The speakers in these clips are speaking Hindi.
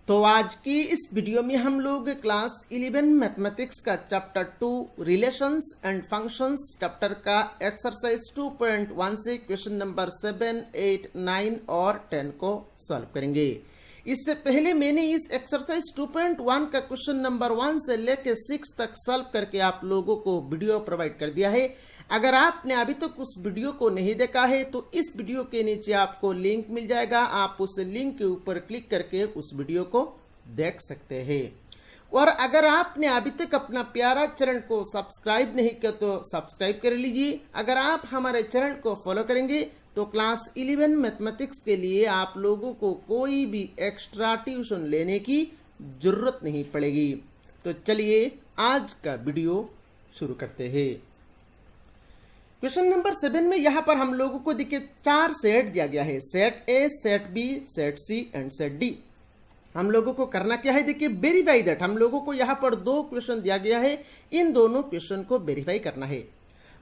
तो आज की इस वीडियो में हम लोग क्लास 11 मैथमेटिक्स का chapter 2 relations and functions chapter का एक्सरसाइज 2.1 से क्वेश्चन नंबर 7, 8, 9 और 10 को सॉल्व करेंगे। इससे पहले मैंने इस एक्सरसाइज 2.1 का क्वेश्चन नंबर 1 से लेकर 6 तक सॉल्व करके आप लोगों को वीडियो प्रोवाइड कर दिया है। अगर आपने अभी तक उस वीडियो को नहीं देखा है तो इस वीडियो के नीचे आपको लिंक मिल जाएगा, आप उस लिंक के ऊपर क्लिक करके उस वीडियो को देख सकते हैं। और अगर आपने अभी तक अपना प्यारा चैनल को सब्सक्राइब नहीं किया तो सब्सक्राइब कर लीजिए। अगर आप हमारे चैनल को फॉलो करेंगे तो क्लास 11 मैथमेटिक्स के लिए आप लोगों को कोई भी एक्स्ट्रा ट्यूशन लेने की जरूरत नहीं पड़ेगी। तो चलिए आज का वीडियो शुरू करते हैं। क्वेश्चन नंबर 7 में यहाँ पर हम लोगों को देखिए 4 सेट दिया गया है, set A, set B, set C and set D. हम लोगों को करना क्या है, देखिए वेरीफाई दैट। हम लोगों को यहाँ पर 2 क्वेश्चन दिया गया है, इन दोनों क्वेश्चन को वेरीफाई करना है।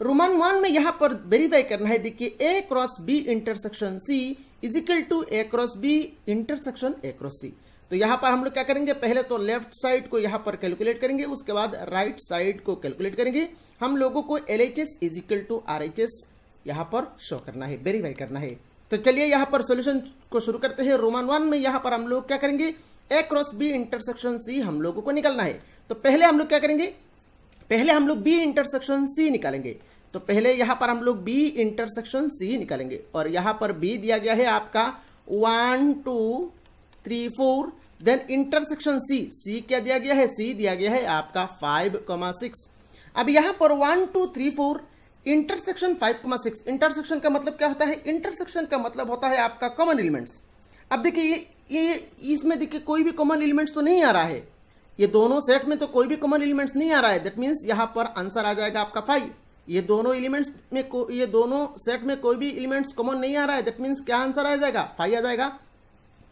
रोमन 1 में यहाँ पर वेरीफाई करना है, देखिए A cross B intersection C is equal to A cross B intersection A cross C. तो यहाँ पर हम लोग क्या करेंगे, पहले तो लेफ्ट साइड को यहाँ पर कैलकुलेट करेंगे, उसके बाद राइट साइड को कैलकुलेट करेंगे। हम लोगों को LHS is equal to RHS यहाँ पर शो करना है, वेरीफाई करना है। तो चलिए यहाँ पर सॉल्यूशन को शुरू करते हैं। रोमन 1 में यहाँ पर हम लोग क्या करेंगे, ए क्रॉस बी इंटरसेक्शन सी हम लोगों को निकालना है। तो पहले हम लोग क्या करेंगे, पहले हम लोग बी इंटरसेक्शन सी निकालेंगे। तो पहले यहाँ पर हम लोग बी इंटरसेक्शन सी निकालेंगे और यहाँ पर बी दिया गया है आपका 1 2 3 4। देन इंटरसेक्शन सी क्या दिया गया है, सी दिया गया है आपका 5,6। अब यहाँ पर 1 2 3 4 इंटरसेक्शन 5,6। इंटरसेक्शन का मतलब क्या होता है, इंटरसेक्शन का मतलब होता है आपका कॉमन एलिमेंट्स। अब देखिए ये इसमें देखिए कोई भी कॉमन एलिमेंट्स तो नहीं आ रहा है, ये दोनों सेट में तो कोई भी कॉमन एलिमेंट्स नहीं आ रहा है। दैट मीन्स यहाँ पर आंसर आ जाएगा आपका 5। ये दोनों एलिमेंट्स में ये दोनों सेट में कोई भी एलिमेंट्स कॉमन नहीं आ रहा है। दैट मीन्स क्या आंसर आ जाएगा, 5 आ जाएगा।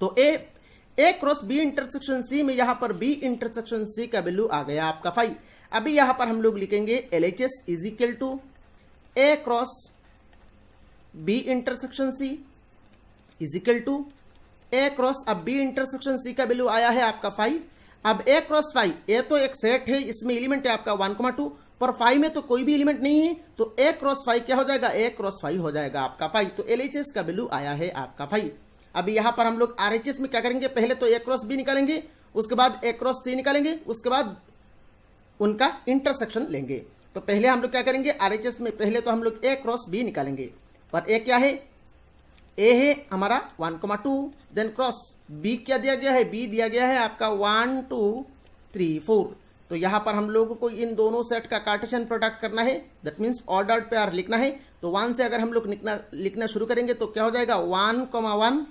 तो ए क्रॉस बी इंटरसेक्शन सी में यहाँ पर बी इंटरसेक्शन सी का वैल्यू आ गया आपका 5। अभी यहां पर हम लोग लिखेंगे LHS is equal to A cross B intersection C is equal to A cross, अब बी इंटरसेक्शन सी का वैल्यू आया है आपका 5। अब ए क्रॉस 5, ए तो एक सेट है, इसमें एलिमेंट है आपका 1,2, पर 5 में तो कोई भी एलिमेंट नहीं है। तो ए क्रॉस 5 क्या हो जाएगा, ए क्रॉस 5 हो जाएगा आपका 5। तो LHS का वैल्यू आया है आपका 5। अभी यहां पर हम लोग RHS में क्या करेंगे, पहले तो ए क्रॉस बी निकालेंगे, उसके बाद ए क्रॉस सी निकालेंगे, उसके बाद उनका इंटरसेक्शन लेंगे। तो पहले हम लोग क्या करेंगे, RHS में पहले तो हम लोग ए क्रॉस बी निकालेंगे। पर ए क्या है, ए है हमारा 1,2। देन क्रॉस बी क्या दिया गया है, बी दिया गया है आपका 1 2 3 4। तो यहां पर हम लोगों को इन दोनों सेट का कार्टेशियन प्रोडक्ट करना है। दैट मीन्स ऑर्डर पेयर लिखना है। तो 1 से अगर हम लोग लिखना शुरू करेंगे तो क्या हो जाएगा 1,1,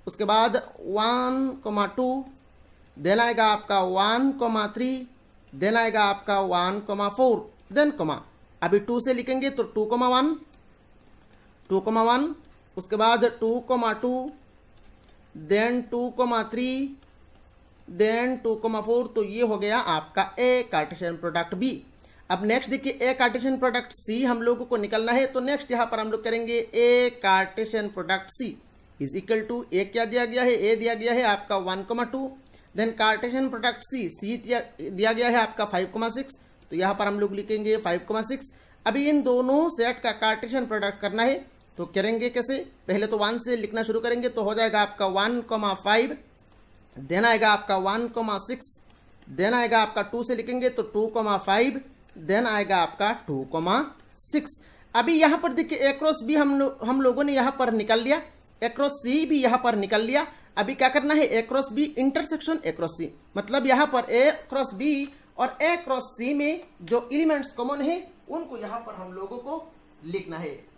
उसके बाद 1,2, देन आएगा आपका 1,3, देन आएगा आपका 1,4, देन कॉमा। अभी 2 से लिखेंगे तो 2,1, 2,1, उसके बाद 2,2, देन 2,3, देन 2,4। तो ये हो गया आपका ए कार्टेशियन प्रोडक्ट बी। अब नेक्स्ट देखिए ए कार्टेशियन प्रोडक्ट सी हम लोगों को निकलना है। तो नेक्स्ट यहां पर हम लोग करेंगे A Cartesian product C is equal to, A क्या दिया गया है, ए दिया गया है आपका 1,2। देन कार्टेशियन प्रोडक्ट सी दिया गया है आपका 5,6। तो यहां पर हम लोग लिखेंगे 5,6। अभी इन दोनों सेट का कार्टेशियन प्रोडक्ट करना है। तो करेंगे कैसे, पहले तो 1 से लिखना शुरू करेंगे तो हो जाएगा आपका 1,5, देन आएगा आपका 1,6, देन आएगा आपका 2 से लिखेंगे तो 2,5, देन आएगा आपका 2,6। अभी यहां पर देखिए ए क्रॉस बी हम लोगों ने यहां पर निकाल लिया, ए क्रॉस सी भी यहां पर निकाल लिया। अभी क्या करना है, A cross B intersection A cross C, मतलब यहां पर ए क्रॉस बी और ए क्रॉस सी में जो एलिमेंट्स कॉमन है उनको यहां पर हम लोगों को लिखना है।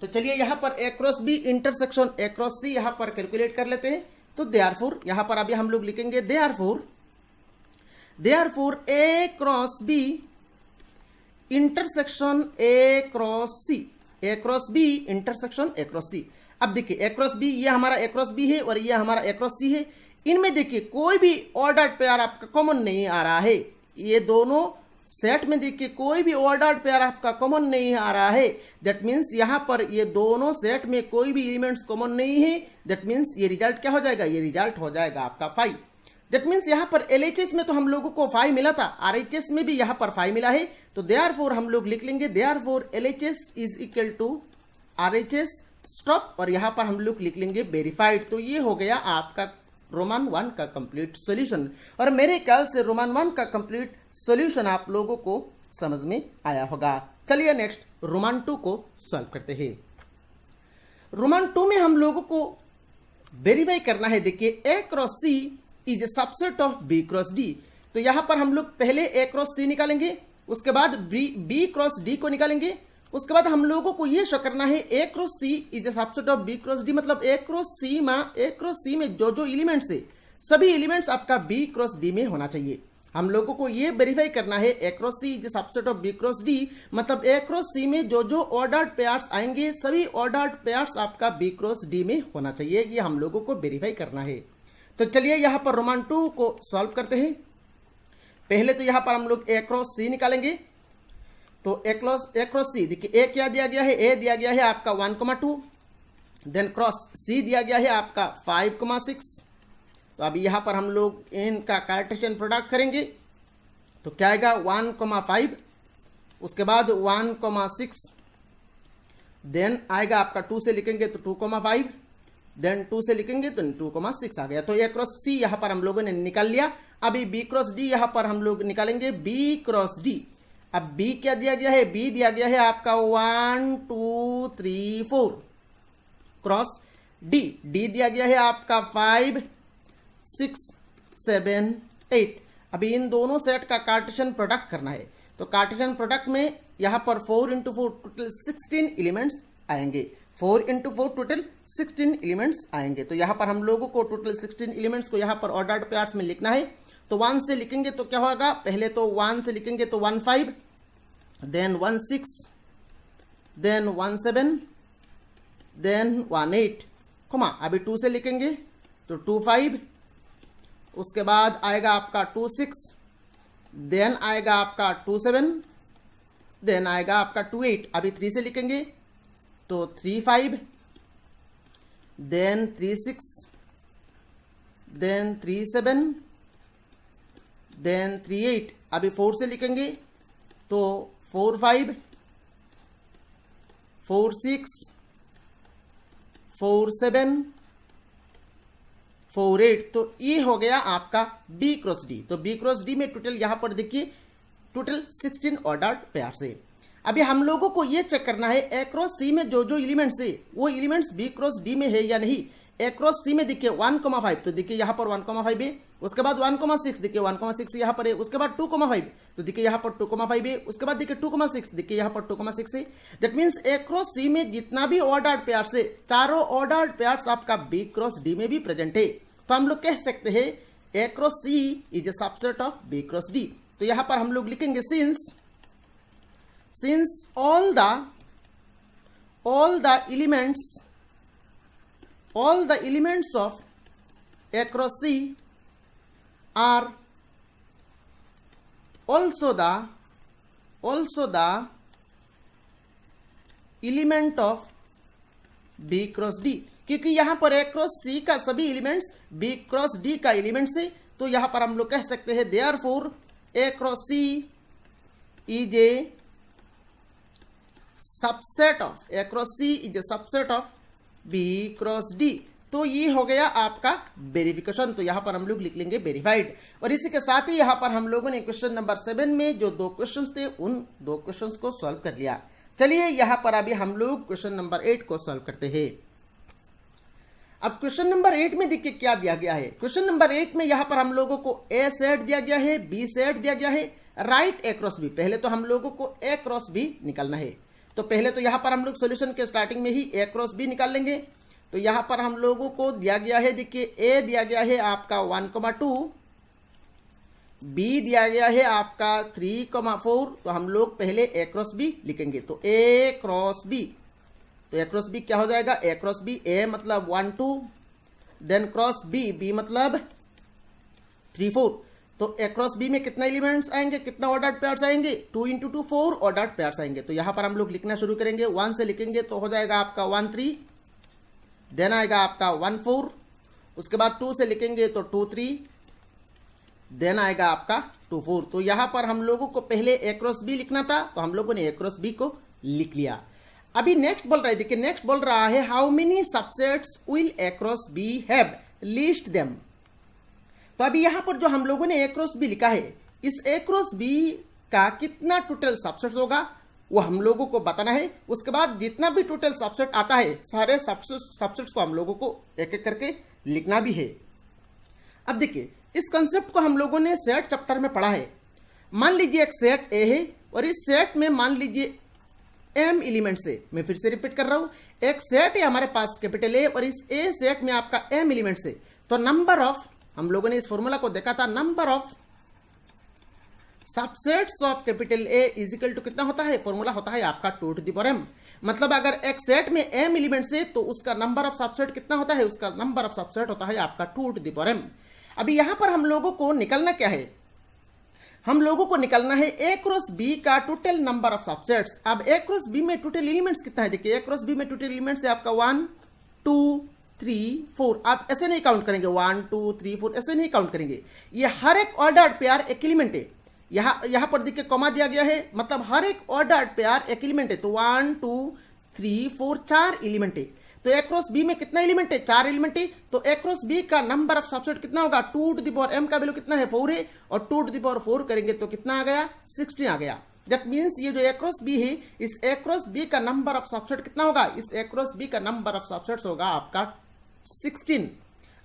तो चलिए यहां पर A cross B intersection A cross C यहां पर कैलकुलेट कर लेते हैं। तो देयरफॉर यहां पर अभी हम लोग लिखेंगे therefore A cross B intersection A cross C, A cross B intersection A cross C. अब देखिए ए क्रॉस बी, ये हमारा ए क्रॉस बी है और ये हमारा ए क्रॉस सी है। इनमें देखिए कोई भी ऑर्डर पेयर आपका कॉमन नहीं आ रहा है। ये दोनों सेट में देखिए कोई भी ऑर्डर्ड पेयर आपका कॉमन नहीं आ रहा है, दैट मीन्स यहां पर ये दोनों सेट में कोई भी एलिमेंट्स कॉमन नहीं है, दैट मीन्स ये रिजल्ट क्या हो जाएगा, ये रिजल्ट हो जाएगा आपका 5। दैट मीन्स यहां पर LHS में तो हम लोगों को 5 मिला था, RHS में भी यहां पर 5 मिला है, तो देयरफॉर हम लोग लिख लेंगे therefore LHS is equal to RHS stop, और यहां पर हम लोग लिख लेंगे वेरीफाइड। तो ये हो गया आपका रोमन 1 का कंप्लीट सॉल्यूशन, और मेरे ख्याल से रोमन 1 का कंप्लीट सॉल्यूशन आप लोगों को समझ में आया होगा। चलिए नेक्स्ट रोमन 2 को सॉल्व करते हैं। रोमन 2 में हम लोगों को वेरीफाई करना है, देखिए A cross C is a subset of B cross D। तो यहां पर हम लोग पहले A क्रॉस C निकालेंगे, उसके बाद B क्रॉस D को निकालेंगे, उसके बाद हम लोगों को यह शो करना है A cross C is a subset of B cross D, मतलब A क्रॉस C में जो जो एलिमेंट्स है सभी एलिमेंट्स आपका B क्रॉस D में होना चाहिए। हम लोगों को यह वेरीफाई करना है A cross C is a subset of B cross D, मतलब A क्रॉस C में जो जो ऑर्डर्ड पेयर्स आएंगे सभी ऑर्डर्ड पेयर्स आपका B क्रॉस D में होना चाहिए, ये हम लोगों को वेरीफाई करना है। तो चलिए यहां पर रोमन 2 को सॉल्व करते हैं। पहले तो यहां पर हम लोग A क्रॉस C निकालेंगे, तो A क्रॉस C देखिए A क्या दिया गया है, A दिया गया है आपका 1,2, देन क्रॉस C दिया गया है आपका 5,6। तो अभी यहां पर हम लोग इनका कार्टेशियन प्रोडक्ट करेंगे, तो क्या आएगा 1,5, उसके बाद 1,6, देन आएगा आपका 2 से लिखेंगे तो 2,5, देन 2 से लिखेंगे तो 2,6 आ गया। तो A क्रॉस C यहां पर हम लोगों ने निकाल लिया। अभी B क्रॉस D यहां पर हम लोग निकालेंगे, B क्रॉस D। अब B क्या दिया गया है, B दिया गया है आपका 1, 2, 3, 4, क्रॉस D दिया गया है आपका 5, 6, 7, 8। अभी इन दोनों सेट का कार्टेशियन प्रोडक्ट करना है, तो कार्टेशियन प्रोडक्ट में यहां पर 4 × 4 टोटल 16 एलिमेंट्स आएंगे, 4 × 4 टोटल 16 एलिमेंट्स आएंगे। तो यहां पर हम लोगों को टोटल 16 एलिमेंट्स को यहां पर ऑर्डर्ड पेयर्स में लिखना है। तो 1 से लिखेंगे तो क्या होगा, पहले तो 1 से लिखेंगे तो 1, 5, देन 1, 6, देन 1, 7, देन 1, 8, कॉमा अभी 2 से लिखेंगे तो 2, 5, उसके बाद आएगा आपका 2, 6, देन आएगा आपका 2, 7, देन आएगा आपका 2, 8। अभी 3 से लिखेंगे तो 3, 5, देन 3, 6, देन 3, 7, देन 3, 8। अभी 4 से लिखेंगे तो 4, 5, 4, 6, 4, 7, 4, 8। तो ये हो गया आपका B क्रॉस D। तो B क्रॉस D में टोटल यहां पर देखिए टोटल 16 ऑर्डर्ड पेयर्स है। अभी हम लोगों को यह चेक करना है A क्रॉस C में जो जो एलिमेंट्स है वो एलिमेंट्स B क्रॉस D में है या नहीं। A क्रॉस C में देखिए 1,5, तो देखिए यहां पर 1,5 है, उसके बाद 1,6 देखिए 1,6 यहां पर है, उसके बाद 2,5 तो देखिए यहां पर 2,5 है, उसके बाद देखिए 2,6 देखिए यहां पर 2,6 है। That means A cross C में जितना भी ऑर्डर्ड पेयर्स है चारों ऑर्डर्ड पेयर्स आपका B क्रॉस D में भी प्रेजेंट है। तो हम लोग कह सकते हैं A cross C is a subset of B cross D। तो यहां पर हम लोग लिखेंगे since all the elements of A cross C are also the element of B cross D, क्योंकि यहां पर A क्रॉस C का सभी एलिमेंट्स B क्रॉस D का एलिमेंट्स है। तो यहां पर हम लोग कह सकते हैं therefore A cross C is a subset of A cross C is a subset of B cross D। तो ये हो गया आपका वेरिफिकेशन। तो यहां पर हम लोग लिख लेंगे वेरीफाइड। और इसी के साथ ही यहां पर हम लोगों ने क्वेश्चन नंबर 7 में जो 2 क्वेश्चंस थे उन 2 क्वेश्चंस को सॉल्व कर लिया। चलिए यहां पर अभी हम लोग क्वेश्चन नंबर 8 को सॉल्व करते हैं। अब क्वेश्चन नंबर 8 में देखिए क्या दिया गया है। क्वेश्चन नंबर 8 में यहां पर हम लोगों को A सेट दिया गया है, B सेट दिया गया है, राइट A क्रॉस B। पहले तो हम लोगों को A क्रॉस B निकालना है। तो पहले तो यहां पर हम लोग सॉल्यूशन के स्टार्टिंग में ही A क्रॉस B निकाल लेंगे। तो यहां पर हम लोगों को दिया गया है, देखिए A दिया गया है आपका 1,2, B दिया गया है आपका 3,4। तो हम लोग पहले A क्रॉस B लिखेंगे। तो A क्रॉस B, तो A क्रॉस B क्या हो जाएगा, A क्रॉस B, A मतलब 1, 2, देन क्रॉस B, B मतलब 3, 4। तो ए क्रॉस बी में कितना एलिमेंट्स आएंगे, कितना ऑर्डर्ड पेयर्स आएंगे, 2 इंटू 2 4 ऑर्डर्ड पेयर्स आएंगे। तो यहां पर हम लोग लिखना शुरू करेंगे, 1 से लिखेंगे तो हो जाएगा आपका 1 3, देन आएगा आपका 1 4, उसके बाद 2 से लिखेंगे तो 2 3, देन आएगा आपका 2 4। तो यहां पर हम लोगों को पहले ए क्रॉस बी लिखना था, तो हम लोगों ने ए क्रॉस बी को लिख लिया। अभी नेक्स्ट बोल रहा है, देखिए नेक्स्ट बोल रहा है how many subsets will A cross B have, list them. तो अभी यहां पर जो हम लोगों ने ए क्रॉस बी लिखा है, इस ए क्रॉस बी का कितना टोटल सबसेट्स होगा वो हम लोगों को बताना है। उसके बाद जितना भी टोटल सबसेट आता है सारे सबसेट्स को हम लोगों को एक एक करके लिखना भी है। अब देखिए इस कंसेप्ट को हम लोगों ने सेट चैप्टर में पढ़ा है। मान लीजिए एक सेट ए है और इस सेट में मान लीजिए m एलिमेंट्स है। मैं फिर से रिपीट कर रहा हूं, एक सेट है हमारे पास कैपिटल ए और इस ए सेट में आपका m एलिमेंट्स है। तो नंबर ऑफ, हम लोगों ने इस फॉर्मूला को देखा था, number of subsets of capital A is equal to कितना होता है, फॉर्मूला होता है आपका 2 टू द पावर m। मतलब अगर एक सेट में m एलिमेंट्स है तो उसका नंबर ऑफ सबसेट कितना होता है, उसका नंबर ऑफ सबसेट होता है आपका 2 टू द पावर m। अभी यहां पर हम लोगों को निकलना क्या है, हम लोगों को निकलना है ए क्रॉस बी का टोटल नंबर ऑफ सबसेट्स। अब ए क्रॉस बी में टोटल एलिमेंट्स कितना है, देखिए ए क्रॉस बी में टोटल एलिमेंट्स है आपका 1 2 3 4। आप ऐसे नहीं काउंट करेंगे 1 2 3 4, ऐसे नहीं काउंट करेंगे। ये हर एक ऑर्डर्ड पेयर एक एलिमेंट है। यहां पर देखिए कॉमा दिया गया है, मतलब हर एक ऑर्डर्ड पेयर एक एलिमेंट है। तो 1 2 3 4 4 एलिमेंट है। तो ए क्रॉस बी में कितना एलिमेंट है, 4 एलिमेंट है। तो ए क्रॉस बी का नंबर ऑफ सबसेट कितना होगा, 2 टू द पावर m का वैल्यू कितना है 4 है, और 2 टू द पावर 4 करेंगे तो कितना आ गया 16 आ गया। दैट मींस ये जो ए क्रॉस बी है, इस ए क्रॉस बी का नंबर ऑफ सबसेट कितना होगा, इस ए क्रॉस बी का नंबर ऑफ सबसेट्स होगा आपका 16।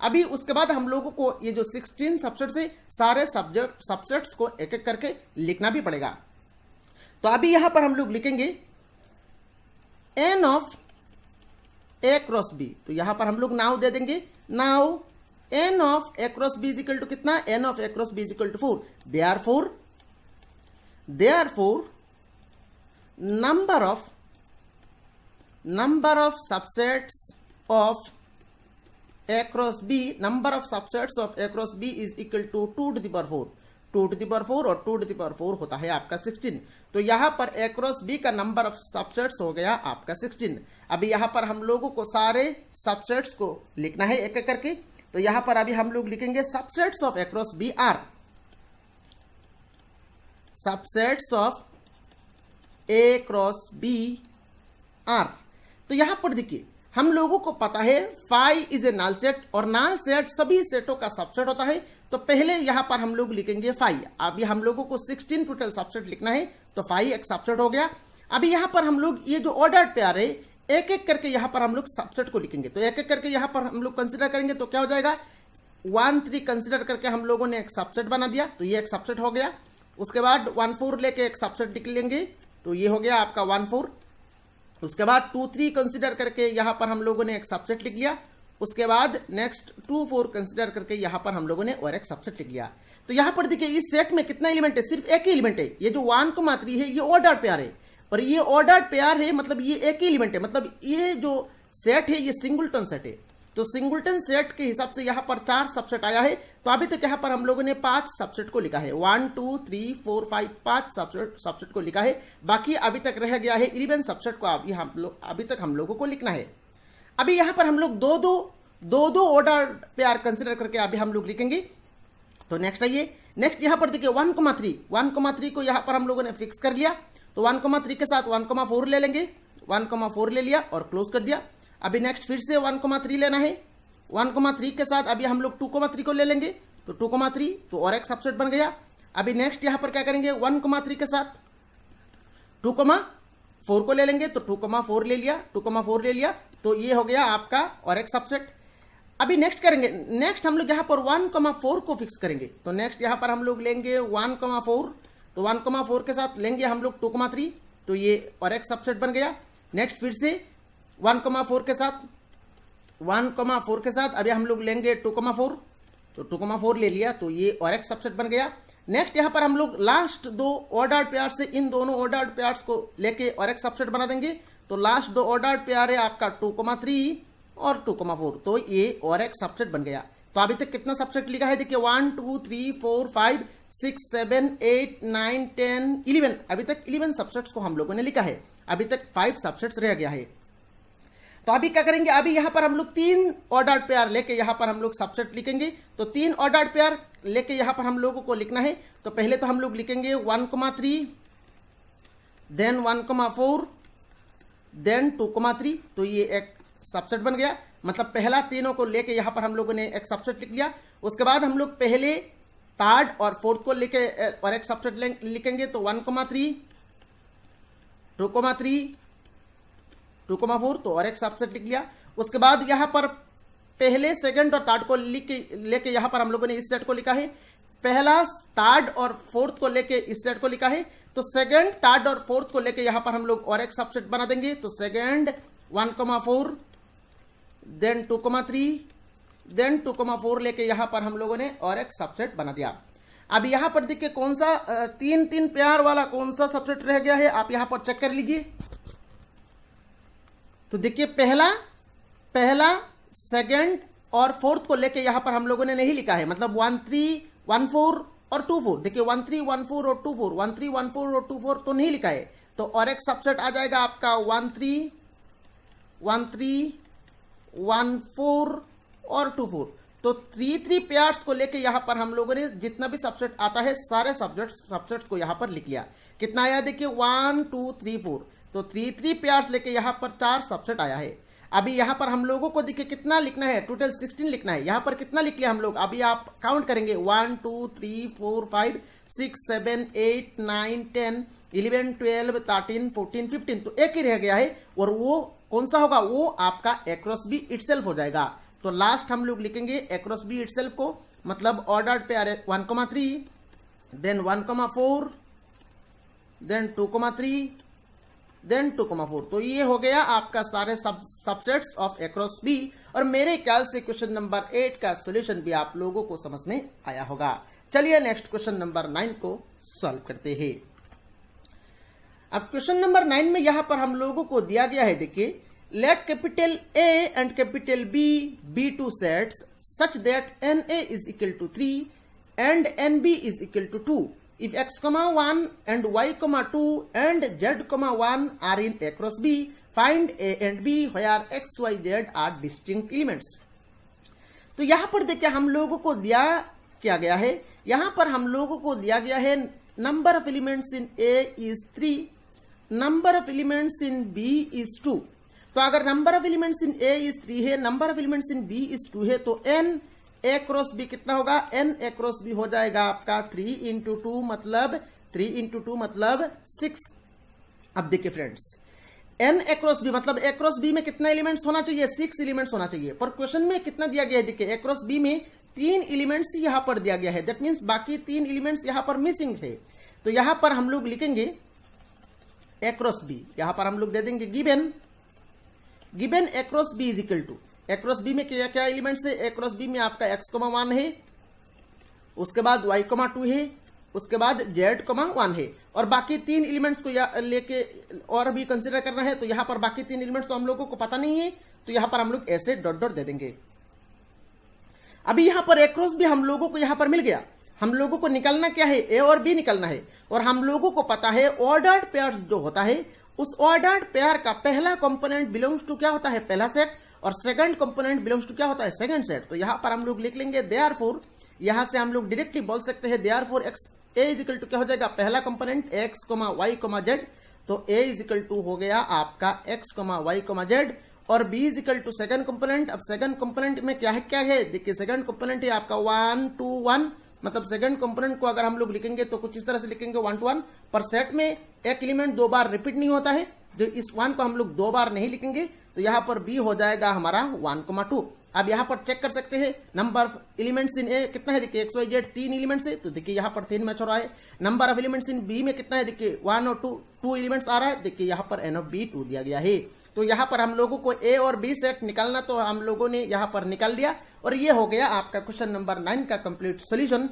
अभी उसके बाद हम लोगों को ये जो 16 सबसेट्स है सारे सबसेट्स को एक एक करके लिखना भी पड़ेगा। तो अभी यहां पर हम लोग लिखेंगे n of A cross B. तो यहां पर हम लोग नाउ दे देंगे, now n of A cross B is equal to कितना, n of A cross B is equal to 4। Therefore number of subsets of A cross B, number of subsets of A cross B is equal to 2 to the power 4। 2 to the power 4 और 2 टू द पावर 4 होता है आपका 16। तो यहां पर ए क्रॉस बी का नंबर ऑफ सबसेट्स हो गया आपका 16। अभी यहां पर हम लोगों को सारे सबसेट्स को लिखना है एक एक करके। तो यहां पर अभी हम लोग लिखेंगे subsets of A cross B are, subsets of A cross B are. तो यहां पर देखिए हम लोगों को पता है phi is a null set, और नल सेट सभी सेटों का सबसेट होता है। तो पहले यहां पर हम लोग लिखेंगे फाई। अभी हम लोगों को 16 टोटल सबसेट लिखना है, तो फाई एक सबसेट हो गया। अभी यहां पर हम लोग ये जो ऑर्डर्ड पेयर है एक एक करके यहां पर हम लोग सबसेट को लिखेंगे। तो एक एक करके यहां पर हम लोग कंसीडर करेंगे तो क्या हो जाएगा, 1 3 कंसीडर करके हम लोगों ने एक सबसेट बना दिया, तो ये एक सबसेट हो गया। उसके बाद 1 4 लेके एक सबसेट लिख लेंगे, तो ये हो गया आपका 1 4। उसके बाद 2 3 कंसीडर करके यहां पर हम लोगों ने एक सबसेट लिख लिया। उसके बाद नेक्स्ट 2 4 कंसीडर करके यहां पर हम लोगों ने और एक सबसेट लिख लिया। तो यहां पर देखिए इस सेट में कितना एलिमेंट है, सिर्फ एक ही एलिमेंट है। ये जो 1 3 है ये ऑर्डर्ड पेयर है, और ये ऑर्डर्ड पेयर है, मतलब ये एक ही एलिमेंट है। मतलब ये जो सेट है ये सिंगुलटन सेट है। तो सिंगुलटन सेट के हिसाब से यहां पर 4 सबसेट आया है। तो अभी तक यहां पर हम लोगों ने 5 सबसेट को लिखा है, 1 2 3 4 5 5 सबसेट को लिखा है। बाकी अभी तक रह गया है 11 सबसेट को अभी तक हम लोगों को लिखना है। अभी यहां पर हम लोग दो ऑर्डर पेयर कंसिडर करके अभी हम लोग लिखेंगे। तो नेक्स्ट आइए, नेक्स्ट यहां पर देखिए 1,3 को यहां पर हम लोगों ने फिक्स कर लिया। तो 1,3 के साथ 1,4 ले लेंगे, 1,4 ले लिया और क्लोज कर दिया। अभी नेक्स्ट फिर से 1,3 लेना है, 1,3 के साथ अभी हम लोग 2,3 को ले लेंगे। तो 2,3 तो और एक सबसेट बन गया। अभी नेक्स्ट यहां पर क्या करेंगे, 1,3 के साथ 2,4 को ले लेंगे। तो 2,4 ले लिया, 2,4 ले लिया, तो ये हो गया आपका और एक सबसेट। अभी नेक्स्ट करेंगे, नेक्स्ट हम लोग यहां पर 1,4 को फिक्स करेंगे। तो नेक्स्ट यहां पर हम लोग लेंगे 1,4, तो 1,4 के साथ लेंगे हम लोग 2,3, तो ये और एक सबसेट बन गया। नेक्स्ट फिर से 1,4 के साथ अभी हम लोग लेंगे 2,4, तो 2,4 ले लिया, तो ये और एक सबसेट बन गया। नेक्स्ट यहां पर हम लोग लास्ट 2 ऑर्डर्ड पेयर से इन दोनों ऑर्डर्ड पेयर्स को लेके और एक सबसेट बना देंगे। तो लास्ट 2 ऑर्डर्ड पेयर है आपका 2,3 और 2,4, तो ये और एक सबसेट बन गया। तो अभी तक कितना सबसेट लिखा है देखिए 1 2 3 4 5 6 7 8 9 10 11। अभी तक 11 सबसेट्स को हम लोगों ने लिखा है, अभी तक 5 सबसेट्स रह गया है। तो अभी क्या करेंगे, अभी यहां पर हम लोग 3 ऑर्डर्ड पेयर लेके यहां पर हम लोग सबसेट लिखेंगे। तो 3 ऑर्डर्ड पेयर लेके यहां पर हम लोगों को लिखना है। तो पहले तो हम लोग लिखेंगे 1,3, देन 1,4, देन 2,3। तो ये एक सबसेट बन गया, मतलब पहला तीनों को लेके यहां पर हम लोगों ने एक सबसेट लिख लिया। उसके बाद हम लोग पहले थर्ड और फोर्थ को लेके और एक सबसेट लिखेंगे। तो 1,3, 2,3, 2,4, तो और एक सबसेट लिख लिया। उसके बाद यहां पर पहले सेकंड और थर्ड को लेके यहां पर हम लोगों ने इस सेट को लिखा है। पहला थर्ड और फोर्थ को लेके इस सेट को लिखा है। तो सेकंड, थर्ड और फोर्थ को लेके यहां पर हम लोग और एक सबसेट बना देंगे। तो सेकंड 1,4, देन 2,3, देन 2,4 लेके यहां पर हम लोगों ने और एक सबसेट बना दिया। अब यहां पर देखिए कौन सा 3 पेयर वाला कौन सा सबसेट रह गया है, आप यहां पर चेक कर लीजिए। तो देखिए पहला सेकंड और फोर्थ को लेके यहां पर हम लोगों ने नहीं लिखा है, मतलब 1 3 1 4 और 2 4। देखिए 1 3 1 4 और 2 4, 1 3 1 4 और 2 4 तो नहीं लिखा है। तो और एक सबसेट आ जाएगा आपका 1 3 1 3 1 4 और 2 4। तो 3 पेयर्स को लेके यहां पर हम लोगों ने जितना भी सबसेट आता है सारे सबसेट्स को यहां पर लिख लिया। कितना आया देखिए 1 2 3 4। तो 3 पेयर्स लेके यहां पर 4 सबसेट आया है। अभी यहां पर हम लोगों को देखिए कितना लिखना है, टोटल 16 लिखना है। यहां पर कितना लिख लिया हम लोग, अभी आप काउंट करेंगे 1 2 3 4 5 6 7 8 9 10 11 12 13 14 15। तो एक ही रह गया है, और वो कौन सा होगा, वो आपका अक्रॉस बी इटसेल्फ हो जाएगा। तो लास्ट हम लोग लिखेंगे अक्रॉस बी इटसेल्फ को, मतलब ordered pair 1,3, then 1,4, then 2,3, then 2,4। तो ये हो गया आपका सारे सबसेट्स ऑफ अक्रॉस बी। और मेरे ख्याल से क्वेश्चन नंबर 8 का सॉल्यूशन भी आप लोगों को समझ में आया होगा। चलिए नेक्स्ट क्वेश्चन नंबर 9 को सॉल्व करते हैं। अब क्वेश्चन नंबर 9 में यहां पर हम लोगों को दिया गया है, देखिए let capital A and capital B be two sets such that n A is equal to 3 and n B is equal to 2 if x, 1 and y, 2 and z, 1 are in across B, find A and B where x, y, z are distinct elements। तो यहां पर देखिए हम लोगों को दिया क्या गया है, यहां पर हम लोगों को दिया गया है number of elements in A is 3, number of elements in B is 2। तो अगर number of elements in A is 3 है, number of elements in B is 2 है, तो n ए क्रॉस बी कितना होगा, एन ए क्रॉस बी हो जाएगा आपका 3 इंटू 2 मतलब 3 इंटू 2 मतलब 6। अब देखिए friends, n A cross B मतलब ए क्रॉस बी में कितना एलिमेंट्स होना चाहिए, 6 एलिमेंट्स होना चाहिए। पर क्वेश्चन में कितना दिया गया है, देखिए ए क्रॉस बी में 3 एलिमेंट्स यहां पर दिया गया है, दैट मीन्स बाकी 3 एलिमेंट्स यहां पर मिसिंग थे। तो यहां पर हम लोग लिखेंगे ए क्रॉस बी, यहां पर हम लोग दे देंगे given A cross B is equal to, A cross B में क्या क्या एलिमेंट्स है, एक्रोस बी में आपका x, 1 है, उसके बाद y, 2 है, उसके बाद z, 1 है, और बाकी 3 एलिमेंट्स को लेके और भी कंसीडर करना है। तो यहां पर बाकी 3 एलिमेंट्स तो हम लोगों को पता नहीं है, तो यहां पर हम लोग ऐसे डॉट डॉट दे देंगे। अभी यहां पर एक्रोस भी हम लोगों को यहां पर मिल गया, हम लोगों को निकलना क्या है, ए और बी निकलना है। और हम लोगों को पता है ऑर्डर्ड पेयर्स जो होता है, उस ऑर्डर्ड पेयर का पहला कंपोनेंट बिलोंग्स टू क्या होता है, पहला सेट, और सेकंड कंपोनेंट बिलोंग्स टू क्या होता है, सेकंड सेट। तो यहां पर हम लोग लिख लेंगे देयरफॉर, यहां से हम लोग डायरेक्टली बोल सकते हैं therefore x a is equal to क्या हो जाएगा, पहला कंपोनेंट x, y, z। तो a इज इक्वल टू हो गया आपका x, y, z, और b is equal to second component. अब सेकंड कंपोनेंट में क्या है, देखिए सेकंड कंपोनेंट है आपका 1 2 1, मतलब सेकंड कंपोनेंट को अगर हम लोग लिखेंगे तो कुछ इस तरह से लिखेंगे 1 to 1। पर सेट में एक एलिमेंट 2 बार रिपीट नहीं होता है, जो इस 1 को हम लोग 2 बार नहीं लिखेंगे। तो यहां पर b हो जाएगा हमारा 1, 2। अब यहां पर चेक कर सकते हैं नंबर ऑफ एलिमेंट्स इन ए कितना है, देखिए x, y, z 3 एलिमेंट्स है, तो देखिए यहां पर 3 मैच हो रहा है। Number of elements in b में कितना है, देखिए 1 और 2 एलिमेंट्स आ रहा है, देखिए यहां पर n of b 2 दिया गया है। तो यहां पर हम लोगों को a और b सेट निकालना, तो हम लोगों ने यहां पर निकाल दिया, और ये हो गया आपका क्वेश्चन नंबर 9 का कंप्लीट सोल्यूशन।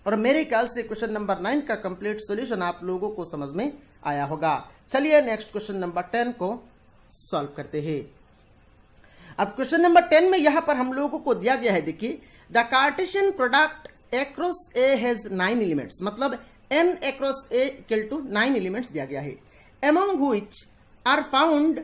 और मेरे ख्याल से क्वेश्चन नंबर 9 का कंप्लीट सोल्यूशन आप लोगों को समझ में आया होगा। चलिए नेक्स्ट क्वेश्चन नंबर 10 को सॉल्व करते हैं। अब क्वेश्चन नंबर 10 में यहां पर हम लोगों को दिया गया है, देखिए the Cartesian product across A has 9 elements, मतलब n across A equal to 9 elements दिया गया है, among which are found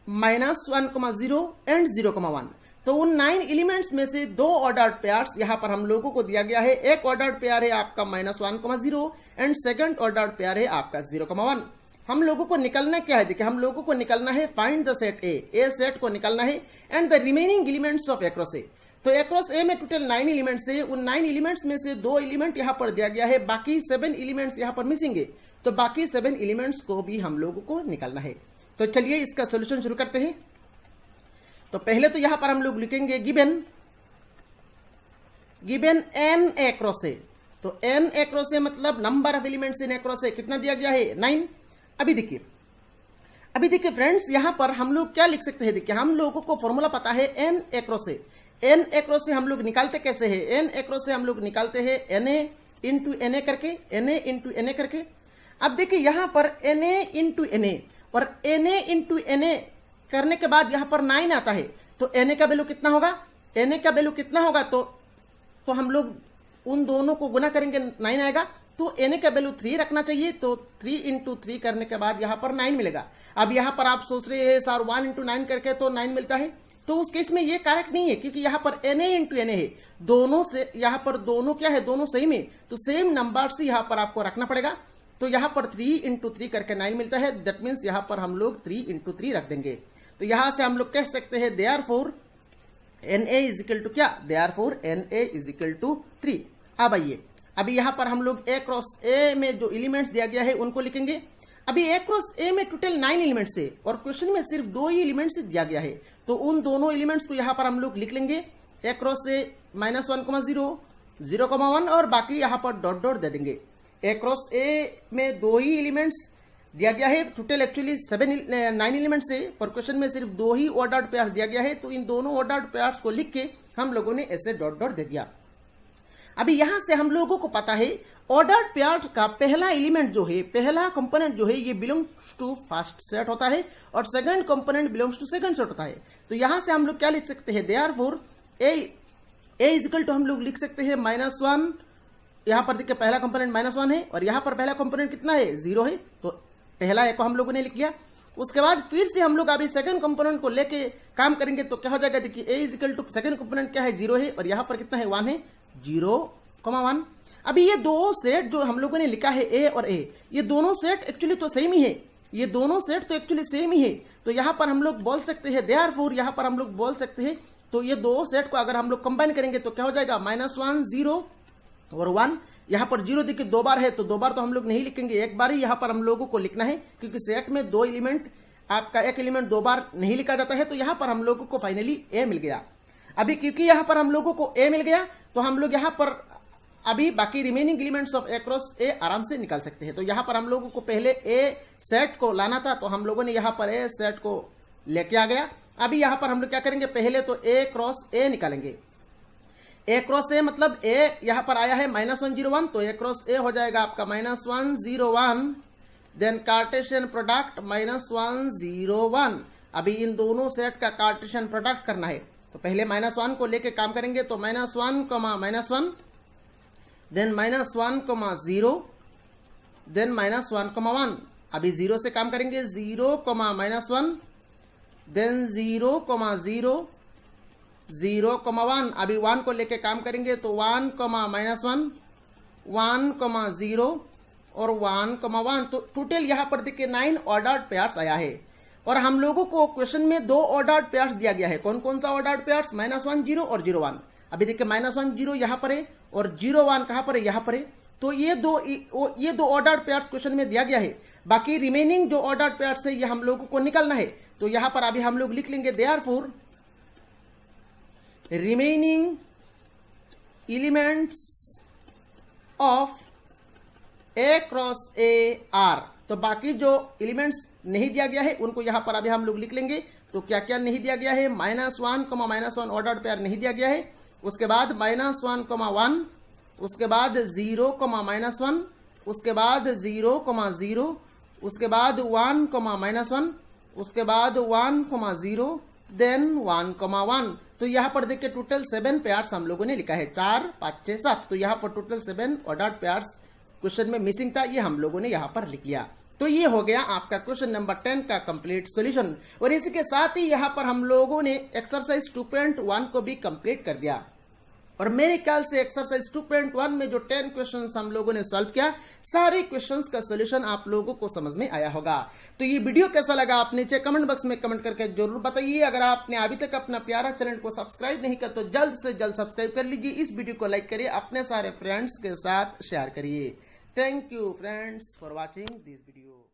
-1,0 and 0,1। तो उन 9 एलिमेंट्स में से दो ऑर्डर्ड पेयर्स यहां पर हम लोगों को दिया गया है। एक ऑर्डर्ड पेयर है आपका -1,0 एंड सेकंड ऑर्डर्ड पेयर है आपका 0,1। हम लोगों को निकलना क्या है, देखिए हम लोगों को निकलना है find the set A set को निकलना है and the remaining elements of A cross A. तो एक्रॉस ए में टोटल 9 एलिमेंट्स है, उन 9 एलिमेंट्स में से दो एलिमेंट यहां पर दिया गया है, बाकी 7 एलिमेंट्स यहां पर मिसिंग है, तो बाकी 7 एलिमेंट्स को भी हम लोगों को निकालना है। तो चलिए इसका सॉल्यूशन शुरू करते हैं। तो पहले तो यहां पर हम लोग लिखेंगे गिवन n एक्रॉस ए। तो n एक्रॉस ए मतलब number of elements in A cross A कितना दिया गया है, 9। अभी देखिए फ्रेंड्स, यहां पर हम लोग क्या लिख सकते हैं, देखिए हम लोगों को फॉर्मूला पता है n एक्रॉस ए। n एक्रॉस से हम लोग निकालते कैसे हैं, n एक्रॉस से हम लोग निकालते हैं na इंटू na करके। अब देखिए यहां पर na इंटू na और na इंटू na करने के बाद यहां पर 9 आता है, तो na का वैल्यू कितना होगा, तो हम लोग उन दोनों को गुना करेंगे 9 आएगा, तो na का वैल्यू 3 रखना चाहिए, तो 3 इंटू 3 करने के बाद यहां पर 9 मिलेगा। अब यहां पर आप सोच रहे हैं सर 1 इंटू 9 करके तो 9 मिलता है, तो उस केस में ये करेक्ट नहीं है, क्योंकि यहां पर na इंटू na है, दोनों से यहां पर दोनों क्या है, दोनों सेम है, तो सेम नंबर से यहां पर आपको रखना पड़ेगा। तो यहां पर 3 इंटू 3 करके 9 मिलता है, दैट मीन्स यहां पर हम लोग 3 इंटू 3 रख देंगे। तो यहां से हम लोग कह सकते हैं therefore na is equal to क्या, therefore na is equal to 3। अब आइए, अभी यहां पर हम लोग a क्रॉस a में जो एलिमेंट्स दिया गया है उनको लिखेंगे। अभी a क्रॉस a में टोटल 9 एलिमेंट्स है और क्वेश्चन में सिर्फ 2 ही एलिमेंट्स दिया गया है, तो उन दोनों एलिमेंट्स को यहां पर हम लोग लिख लेंगे, a क्रॉस a -1,0 0,1 और बाकी यहां पर डॉट डॉट दे देंगे। a क्रॉस a में 2 ही एलिमेंट्स दिया गया है, टोटल एक्चुअली 9 एलिमेंट्स है और क्वेश्चन में सिर्फ 2 ही ऑर्डर्ड पेयर्स दिया गया है, तो इन दोनों ऑर्डर्ड पेयर्स को लिख के हम लोगों ने ऐसे डॉट डॉट दे दिया। अभी यहां से हम लोगों को पता है ऑर्डर्ड पेयर्स का पहला एलिमेंट जो है, पहला कंपोनेंट जो है, ये बिलोंग्स टू फर्स्ट सेट होता है और second component belongs to second set होता है। तो यहां से हम लोग क्या लिख सकते हैं, therefore a is equal to हम लोग लिख सकते हैं -1। यहां पर देखिए पहला कंपोनेंट -1 है और यहां पर पहला कंपोनेंट कितना है, 0 है, तो पहला a को हम लोगों ने लिख लिया। उसके बाद फिर से हम लोग अभी सेकंड कंपोनेंट को लेके काम करेंगे, तो क्या हो जाएगा, देखिए a is equal to second component क्या है, 0 है और यहां पर कितना है, 1 है, 0,1। अभी ये दो सेट जो हम लोगों ने लिखा है a और a, ये दोनों सेट एक्चुअली तो सेम ही है, ये दोनों सेट तो एक्चुअली सेम ही है, तो यहां पर हम लोग बोल सकते हैं देयरफॉर, यहां पर हम लोग बोल सकते हैं, तो ये दो सेट को अगर हम लोग कंबाइन करेंगे तो क्या हो जाएगा, -1 0 और 1। यहां पर 0 देखिए 2 बार है, तो 2 बार तो हम लोग नहीं लिखेंगे, एक बार ही यहां पर हम लोगों को लिखना है, क्योंकि सेट में 2 एलिमेंट, आपका एक एलिमेंट 2 बार नहीं लिखा जाता है, तो यहां पर हम लोगों को फाइनली a मिल गया। अभी क्योंकि यहां पर हम लोगों को a मिल गया, तो हम लोग यहां पर अभी बाकी remaining elements of a cross a आराम से निकाल सकते हैं। तो यहां पर हम लोगों को पहले a सेट को लाना था, तो हम लोगों ने यहां पर a सेट को लेके आ गया। अभी यहां पर हम लोग क्या करेंगे, पहले तो a क्रॉस a निकालेंगे। a क्रॉस a मतलब a यहां पर आया है -1 0 1, तो a क्रॉस a हो जाएगा आपका -1 0 1, देन कार्टेशियन प्रोडक्ट -1 0 1। अभी इन दोनों सेट का कार्टेशियन प्रोडक्ट करना है, तो पहले -1 को लेके काम करेंगे, तो -1, देन -1, 0, देन -1, अभी 0 से काम करेंगे, 0, -1, देन 0, 0, 0, 1। अभी 1 को लेके काम करेंगे, तो 1, -1, 1, 0 और 1, 1। तो टोटल यहां पर देखिए 9 ऑर्डर्ड पेयर्स आया है और हम लोगों को क्वेश्चन में 2 ऑर्डर्ड पेयर्स दिया गया है। कौन कौन सा ऑर्डर्ड पेयर्स, -1 0 और 0 1। अभी देखिए -1 0 यहां पर है और 0 1 कहां पर है, यहां पर है, तो ये दो ऑर्डर्ड पेयर्स क्वेश्चन में दिया गया है। बाकी रिमेनिंग जो ऑर्डर्ड पेयर्स है ये हम लोगों को निकालना है, तो यहां पर अभी हम लोग लिख लेंगे therefore remaining elements of a cross a are. तो बाकी जो एलिमेंट्स नहीं दिया गया है उनको यहां पर अभी हम लोग लिख लेंगे। तो क्या क्या नहीं दिया गया है, -1, ऑर्डर्ड पेयर नहीं दिया गया है, उसके बाद -1, 1, उसके बाद 0, -1, उसके बाद 0, 0, उसके बाद 1, -1, उसके बाद 1, 0 देन 1,1। तो यहाँ पर देखिए टोटल 7 पेयर्स हम लोगों ने लिखा है, 4, 5, 6, 7। तो यहाँ पर टोटल 7 ऑर्डर्ड पेयर्स क्वेश्चन में मिसिंग था, ये हम लोगों ने यहाँ पर लिख लिया। तो ये हो गया आपका क्वेश्चन नंबर 10 का कंप्लीट सॉल्यूशन। और इसी के साथ ही यहाँ पर हम लोगों ने एक्सरसाइज 2.1 को भी कंप्लीट कर दिया। और मेरे ख्याल से एक्सरसाइज 2.1 में जो 10 क्वेश्चंस हम लोगों ने सॉल्व किया, सारे क्वेश्चंस का सॉल्यूशन आप लोगों को समझ में आया होगा। तो ये वीडियो कैसा लगा आप नीचे कमेंट बॉक्स में कमेंट करके जरूर बताइए। अगर आपने अभी तक अपना प्यारा चैनल को सब्सक्राइब नहीं किया तो जल्द से जल्द सब्सक्राइब कर लीजिए। इस वीडियो को लाइक करिए, अपने सारे फ्रेंड्स के साथ शेयर करिए। Thank you friends for watching this video.